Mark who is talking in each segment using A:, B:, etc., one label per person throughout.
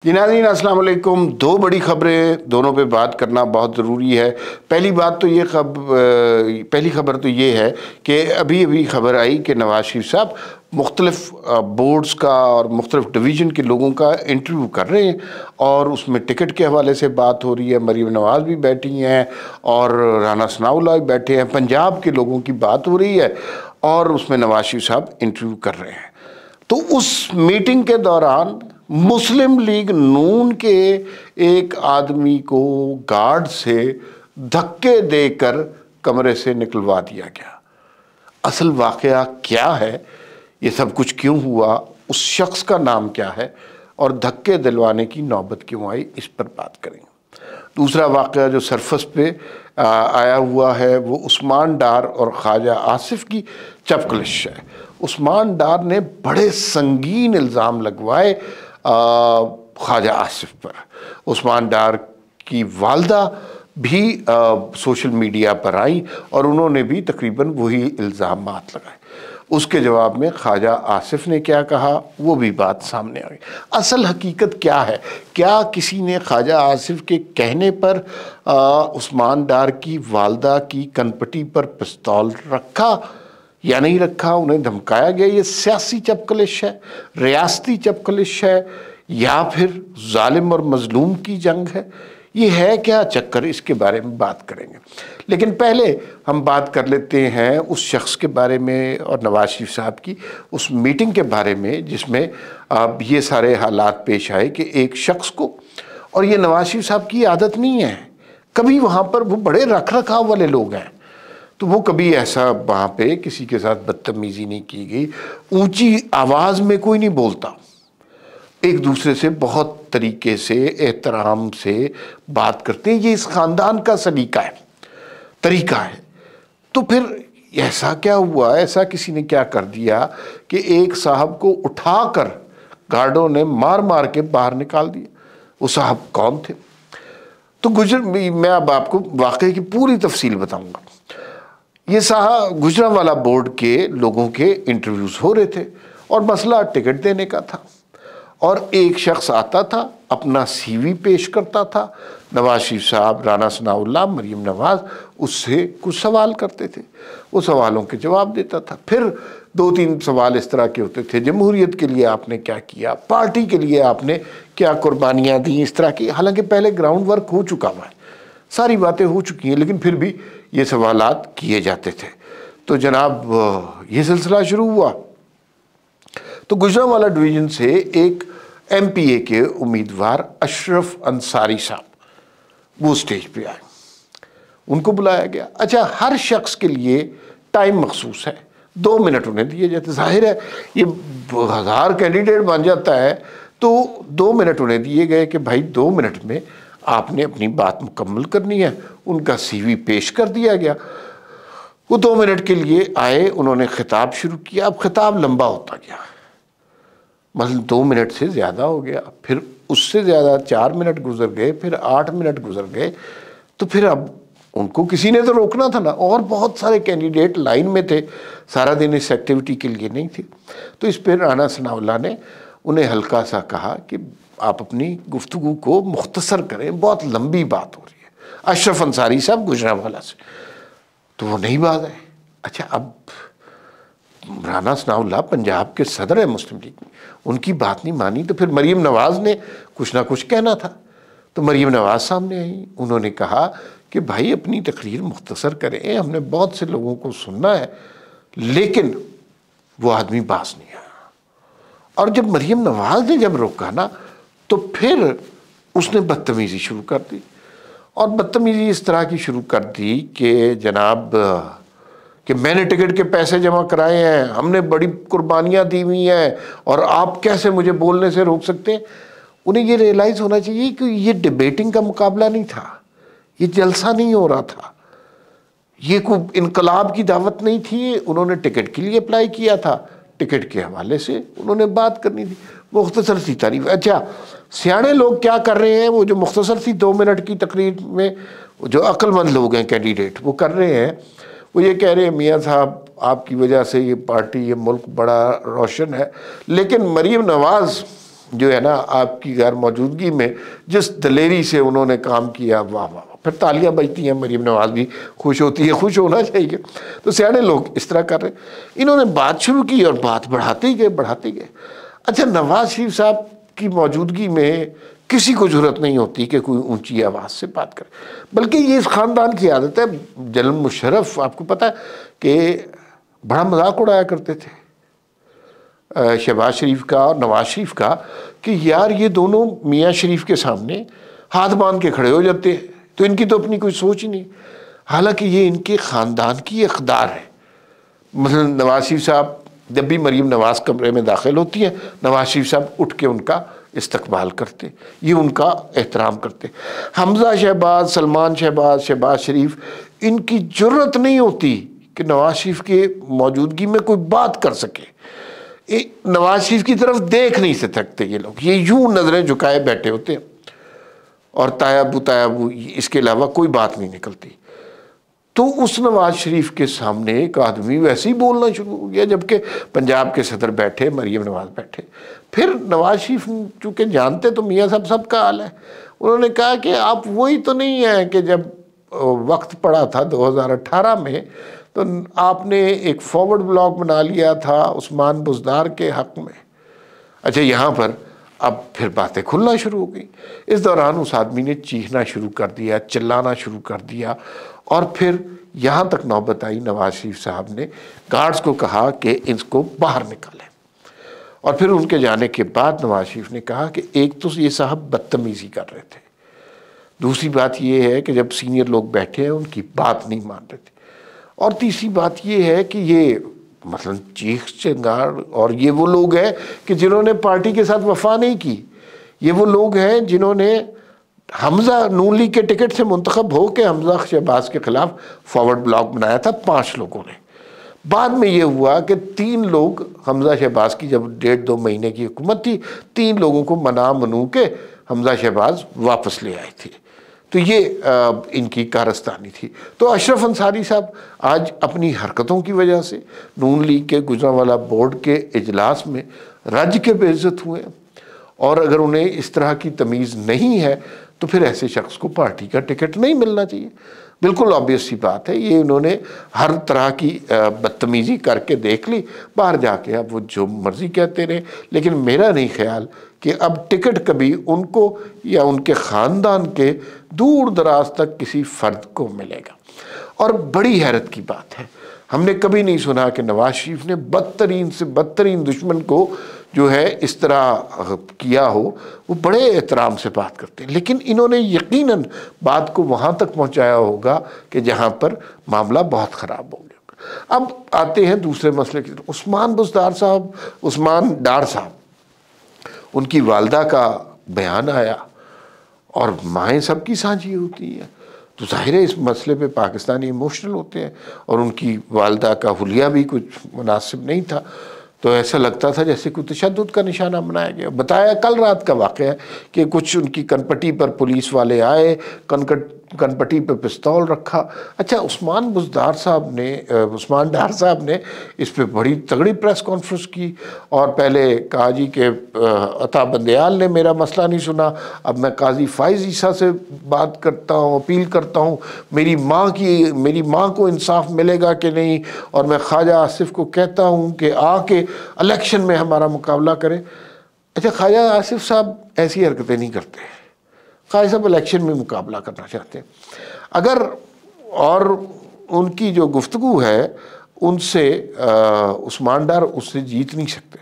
A: जी नाज़रीन अस्सलाम वालेकुम। दो बड़ी खबरें, दोनों पे बात करना बहुत ज़रूरी है। पहली खबर तो ये है कि अभी अभी खबर आई कि नवाज शरीफ साहब मुख्तलिफ़ बोर्ड्स का और मुख्तलिफ़ डिवीज़न के लोगों का इंटरव्यू कर रहे हैं और उसमें टिकट के हवाले से बात हो रही है। मरीम नवाज़ भी बैठी हैं और राना सनाउल्लाह भी बैठे हैं, पंजाब के लोगों की बात हो रही है और उसमें नवाज शरीफ साहब इंटरव्यू कर रहे हैं। तो उस मीटिंग के दौरान मुस्लिम लीग नून के एक आदमी को गार्ड से धक्के देकर कमरे से निकलवा दिया गया। असल वाकया क्या है, ये सब कुछ क्यों हुआ, उस शख्स का नाम क्या है और धक्के दिलवाने की नौबत क्यों आई, इस पर बात करेंगे। दूसरा वाकया जो सरफस पे आया हुआ है वो उस्मान डार और ख्वाजा आसिफ की चपकलिश है। उस्मान डार ने बड़े संगीन इल्ज़ाम लगवाए ख्वाजा आसिफ पर। उस्मान डार की वालदा भी सोशल मीडिया पर आई और उन्होंने भी तकरीबन वही इल्ज़ामात लगाए। उसके जवाब में ख्वाजा आसिफ ने क्या कहा वो भी बात सामने आ गई। असल हकीकत क्या है, क्या किसी ने ख्वाजा आसिफ के कहने पर उस्मान डार की वालदा की कनपटी पर पिस्तौल रखा या नहीं रखा, उन्हें धमकाया गया? ये सियासी चपकलिश है, रियासती चपकलिश है या फिर जालिम और मजलूम की जंग है? ये है क्या चक्कर, इसके बारे में बात करेंगे। लेकिन पहले हम बात कर लेते हैं उस शख्स के बारे में और नवाज शरीफ साहब की उस मीटिंग के बारे में जिसमें अब ये सारे हालात पेश आए कि एक शख्स को, और ये नवाज शरीफ साहब की आदत नहीं है, कभी वहाँ पर वो बड़े रख रखाव वाले लोग हैं तो वो कभी ऐसा वहाँ पे किसी के साथ बदतमीज़ी नहीं की गई। ऊंची आवाज़ में कोई नहीं बोलता, एक दूसरे से बहुत तरीके से एहतराम से बात करते हैं। ये इस ख़ानदान का तरीका है। तो फिर ऐसा क्या हुआ, ऐसा किसी ने क्या कर दिया कि एक साहब को उठाकर गार्डों ने मार मार के बाहर निकाल दिया? वो साहब कौन थे? तो मैं अब आपको वाक़े की पूरी तफसील बताऊंगा। ये साहब गुजरांवाला बोर्ड के लोगों के इंटरव्यूज़ हो रहे थे और मसला टिकट देने का था और एक शख्स आता था, अपना सीवी पेश करता था। नवाज शरीफ साहब, राना सनाउल्लाह, मरीम नवाज़ उससे कुछ सवाल करते थे, वो सवालों के जवाब देता था। फिर 2-3 सवाल इस तरह के होते थे, जमहूरियत के लिए आपने क्या किया, पार्टी के लिए आपने क्या कुर्बानियाँ दी, इस तरह की। हालांकि पहले ग्राउंड वर्क हो चुका हुआ है, सारी बातें हो चुकी हैं, लेकिन फिर भी ये सवालात किए जाते थे। तो जनाब ये सिलसिला शुरू हुआ तो गुजरांवाला डिवीज़न से एक MPA के उम्मीदवार अशरफ अंसारी साहब वो स्टेज पे आए, उनको बुलाया गया। अच्छा, हर शख्स के लिए टाइम मखसूस है, 2 मिनट उन्हें दिए जाते। जाहिर है ये 1000 कैंडिडेट बन जाता है तो 2 मिनट उन्हें दिए गए कि भाई 2 मिनट में आपने अपनी बात मुकम्मल करनी है। उनका CV पेश कर दिया गया। वो 2 मिनट के लिए आए, उन्होंने खिताब शुरू किया। अब खिताब लंबा होता गया, मतलब 2 मिनट से ज़्यादा हो गया, फिर उससे ज़्यादा 4 मिनट गुजर गए, फिर 8 मिनट गुजर गए। तो फिर अब उनको किसी ने तो रोकना था ना, और बहुत सारे कैंडिडेट लाइन में थे, सारा दिन इस एक्टिविटी के लिए नहीं थे। तो इस पर राना सनाउल्लाह ने उन्हें हल्का सा कहा कि आप अपनी गुफ्तगू को मुख्तसर करें, बहुत लंबी बात हो रही है। अशरफ अंसारी साहब गुजरांवाला से, तो वो नहीं बात है। अच्छा, अब राना सनाउल्लाह पंजाब के सदर है मुस्लिम लीग में, उनकी बात नहीं मानी तो फिर मरीम नवाज़ ने कुछ ना कुछ कहना था। तो मरीम नवाज़ सामने आई, उन्होंने कहा कि भाई अपनी तकरीर मुख्तसर करें, हमने बहुत से लोगों को सुनना है। लेकिन वो आदमी बास नहीं आया और जब मरीम नवाज़ ने जब रोका ना तो फिर उसने बदतमीज़ी शुरू कर दी। और बदतमीज़ी इस तरह की शुरू कर दी कि जनाब कि मैंने टिकट के पैसे जमा कराए हैं, हमने बड़ी कुर्बानियाँ दी हुई हैं और आप कैसे मुझे बोलने से रोक सकते हैं। उन्हें ये रियलाइज़ होना चाहिए कि ये डिबेटिंग का मुकाबला नहीं था, ये जलसा नहीं हो रहा था, ये कोई इनकलाब की दावत नहीं थी। उन्होंने टिकट के लिए अप्लाई किया था, टिकट के हवाले से उन्होंने बात करनी थी, मुख्तसर सी तारीफ। अच्छा, सियाने लोग क्या कर रहे हैं, वो जो मुख्तसर सी 2 मिनट की तकरीर में जो अक्लमंद लोग हैं कैंडिडेट वो कर रहे हैं, वो ये कह रहे हैं मियाँ साहब आपकी वजह से ये पार्टी, ये मुल्क बड़ा रोशन है। लेकिन मरीम नवाज़ जो है ना आपकी गैर मौजूदगी में जिस दलेरी से उन्होंने काम किया, वाह वाह, फिर तालियां बजती हैं, मरीम नवाज भी खुश होती है, खुश होना चाहिए। तो सियाने लोग इस तरह कर रहे। इन्होंने बात शुरू की और बात बढ़ाते ही गए। अच्छा, नवाज शरीफ साहब की मौजूदगी में किसी को जरूरत नहीं होती कि कोई ऊंची आवाज़ से बात करे, बल्कि ये इस ख़ानदान की आदत है। जनरल मुशर्रफ आपको पता है कि बड़ा मजाक उड़ाया करते थे शहबाज शरीफ का और नवाज शरीफ का, कि यार ये दोनों मियाँ शरीफ के सामने हाथ बांध के खड़े हो जाते हैं, तो इनकी तो अपनी कोई सोच ही नहीं। हालांकि ये इनके ख़ानदान की इक़्तिदार है। मतलब नवाज शरीफ साहब जब भी मरीम नवाज कमरे में दाखिल होती है, नवाज शरीफ साहब उठ के उनका इस्तकबाल करते, ये उनका एहतराम करते। हमजा शहबाज, सलमान शहबाज, शहबाज शरीफ, इनकी ज़रूरत नहीं होती कि नवाज शरीफ के मौजूदगी में कोई बात कर सके। नवाज शरीफ की तरफ देख नहीं सकते ये लोग, ये यूं नज़रें झुकाए बैठे होते हैं और तायाबू इसके अलावा कोई बात नहीं निकलती। तो उस नवाज शरीफ के सामने एक आदमी वैसे ही बोलना शुरू हो गया, जबकि पंजाब के सदर बैठे, मरीम नवाज बैठे। फिर नवाज शरीफ चूँकि जानते तो मियाँ साहब सबका हाल है, उन्होंने कहा कि आप वही तो नहीं हैं कि जब वक्त पड़ा था 2018 में तो आपने एक फॉरवर्ड ब्लॉग बना लिया था उस्मान बुज़दार के हक़ में। अच्छा, यहाँ पर अब फिर बातें खुलना शुरू हो गई। इस दौरान उस आदमी ने चीखना शुरू कर दिया, चिल्लाना शुरू कर दिया, और फिर यहाँ तक नौबत आई, नवाज शरीफ साहब ने गार्ड्स को कहा कि इसको बाहर निकालें। और फिर उनके जाने के बाद नवाज शरीफ ने कहा कि एक तो ये साहब बदतमीज़ी कर रहे थे, दूसरी बात ये है कि जब सीनियर लोग बैठे हैं उनकी बात नहीं मान रहे थे, और तीसरी बात ये है कि ये मतलब चीख चिंगार, और ये वो लोग हैं कि जिन्होंने पार्टी के साथ वफा नहीं की। ये वो लोग हैं जिन्होंने हमजा नून लीग के टिकट से मुंतखब हो के हमजा शहबाज के खिलाफ फॉरवर्ड ब्लॉक बनाया था 5 लोगों ने। बाद में ये हुआ कि 3 लोग, हमजा शहबाज की जब 1.5-2 महीने की हुकूमत थी, 3 लोगों को मनू के हमजा शहबाज वापस ले आए थे। तो ये इनकी कारस्तानी थी। तो अशरफ अंसारी साहब आज अपनी हरकतों की वजह से नून लीग के गुजरांवाला बोर्ड के इजलास में राज्य के बेइज्जत हुए, और अगर उन्हें इस तरह की तमीज़ नहीं है तो फिर ऐसे शख्स को पार्टी का टिकट नहीं मिलना चाहिए। बिल्कुल ऑब्वियस सी बात है, ये इन्होंने हर तरह की बदतमीज़ी करके देख ली, बाहर जाके अब वो जो मर्ज़ी कहते रहे। लेकिन मेरा नहीं ख्याल कि अब टिकट कभी उनको या उनके ख़ानदान के दूर दराज तक किसी फ़र्द को मिलेगा। और बड़ी हैरत की बात है, हमने कभी नहीं सुना कि नवाज शरीफ ने बदतरीन से बदतरीन दुश्मन को जो है इस तरह किया हो। वो बड़े एहतराम से बात करते हैं, लेकिन इन्होंने यकीनन बात को वहाँ तक पहुँचाया होगा कि जहाँ पर मामला बहुत ख़राब हो गया। अब आते हैं दूसरे मसले की तरफ। उस्मान बुज़दार साहब, उस्मान डार साहब, उनकी वालदा का बयान आया, और माएँ सबकी साझी होती हैं, तो जाहिर है इस मसले पे पाकिस्तानी इमोशनल होते हैं, और उनकी वालदा का हुलिया भी कुछ मुनासिब नहीं था। तो ऐसा लगता था जैसे कोई तशद्दुद का निशाना बनाया गया। बताया कल रात का वाक़या है कि कुछ उनकी कनपट्टी पर पुलिस वाले आए, कनपट्टी पर पिस्तौल रखा। अच्छा, उस्मान डार साहब ने इस पे बड़ी तगड़ी प्रेस कॉन्फ्रेंस की, और पहले कहा जी कि अता बंदयाल ने मेरा मसला नहीं सुना, अब मैं काजी फ़ाइज़ ईसा से बात करता हूँ, अपील करता हूँ, मेरी माँ को इंसाफ मिलेगा कि नहीं, और मैं ख्वाजा आसिफ को कहता हूँ कि आके इलेक्शन में हमारा मुकाबला करें। अच्छा, ख्वाजा आसिफ साहब ऐसी हरकतें नहीं करते, ख्वाजा साहब इलेक्शन में मुकाबला करना चाहते हैं। अगर और उनकी जो गुफ्तगू है उनसे उस्मान डार उससे जीत नहीं सकते,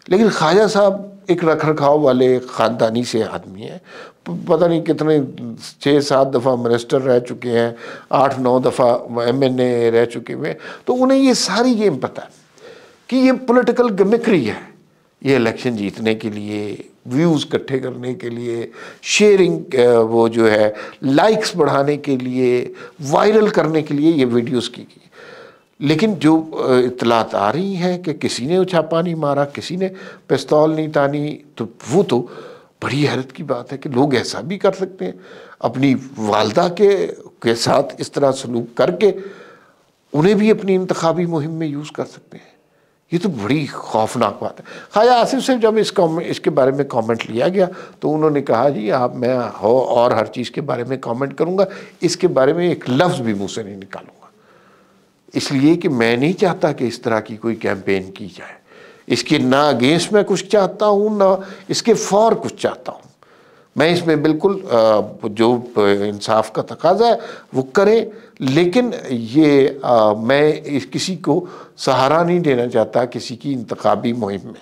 A: लेकिन ख्वाजा साहब एक रख रखाव वाले ख़ानदानी से आदमी हैं। पता नहीं कितने 6-7 दफ़ा मिनिस्टर रह चुके हैं, 8-9 दफ़ा MNA रह चुके हुए, तो उन्हें ये सारी गेम पता है कि ये पॉलिटिकल गिमिक्री है। ये इलेक्शन जीतने के लिए, व्यूज़ इकट्ठे करने के लिए, शेयरिंग वो जो है लाइक्स बढ़ाने के लिए, वायरल करने के लिए ये वीडियोस की गई। लेकिन जो इत्तलात आ रही हैं कि किसी ने छापा नहीं मारा, किसी ने पिस्तौल नहीं तानी, तो वो तो बड़ी हैरत की बात है कि लोग ऐसा भी कर सकते हैं, अपनी वालदा के साथ इस तरह सलूक करके उन्हें भी अपनी इंतखाबी मुहिम में यूज़ कर सकते हैं। ये तो बड़ी खौफनाक बात है। ख्वाजा आसिफ से जब इसके बारे में कमेंट लिया गया तो उन्होंने कहा जी आप मैं हो और हर चीज़ के बारे में कमेंट करूँगा, इसके बारे में एक लफ्ज़ भी मुँह से नहीं निकालूंगा, इसलिए कि मैं नहीं चाहता कि इस तरह की कोई कैंपेन की जाए। इसके ना अगेंस्ट मैं कुछ चाहता हूँ ना इसके फॉर कुछ चाहता हूँ। मैं इसमें बिल्कुल जो इंसाफ का तकाजा है वो करें, लेकिन ये मैं किसी को सहारा नहीं देना चाहता किसी की इंतखाबी मुहिम में।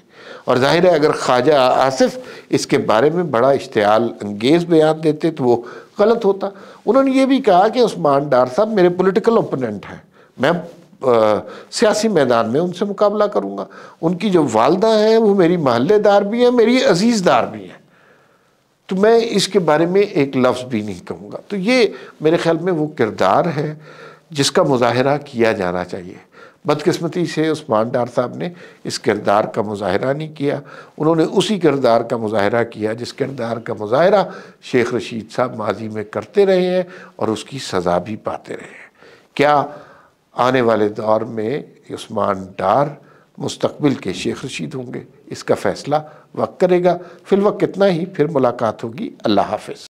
A: और जाहिर है अगर ख्वाजा आसिफ इसके बारे में बड़ा इश्तियाल अंगेज़ बयान देते तो वो गलत होता। उन्होंने ये भी कहा कि उस्मान डार साहब मेरे पॉलिटिकल ओपोनेंट हैं, मैं सियासी मैदान में उनसे मुकाबला करूँगा। उनकी जो वालदा हैं वो मेरी महल्लेदार भी हैं, मेरी अजीज़दार भी हैं, तो मैं इसके बारे में एक लफ्ज़ भी नहीं कहूँगा। तो ये मेरे ख्याल में वो किरदार है जिसका मुज़ाहरा किया जाना चाहिए। बदकिस्मती से उस्मान डार साहब ने इस किरदार का मुज़ाहरा नहीं किया, उन्होंने उसी किरदार का मुज़ाहरा किया जिस किरदार का मुज़ाहरा शेख रशीद साहब माजी में करते रहे हैं और उसकी सज़ा भी पाते रहे हैं। क्या आने वाले दौर में उस्मान डार मुस्तकबिल के शेख रशीद होंगे, इसका फ़ैसला वक्त करेगा। फिलवक्त कितना ही, फिर मुलाकात होगी। अल्लाह हाफ़िज़।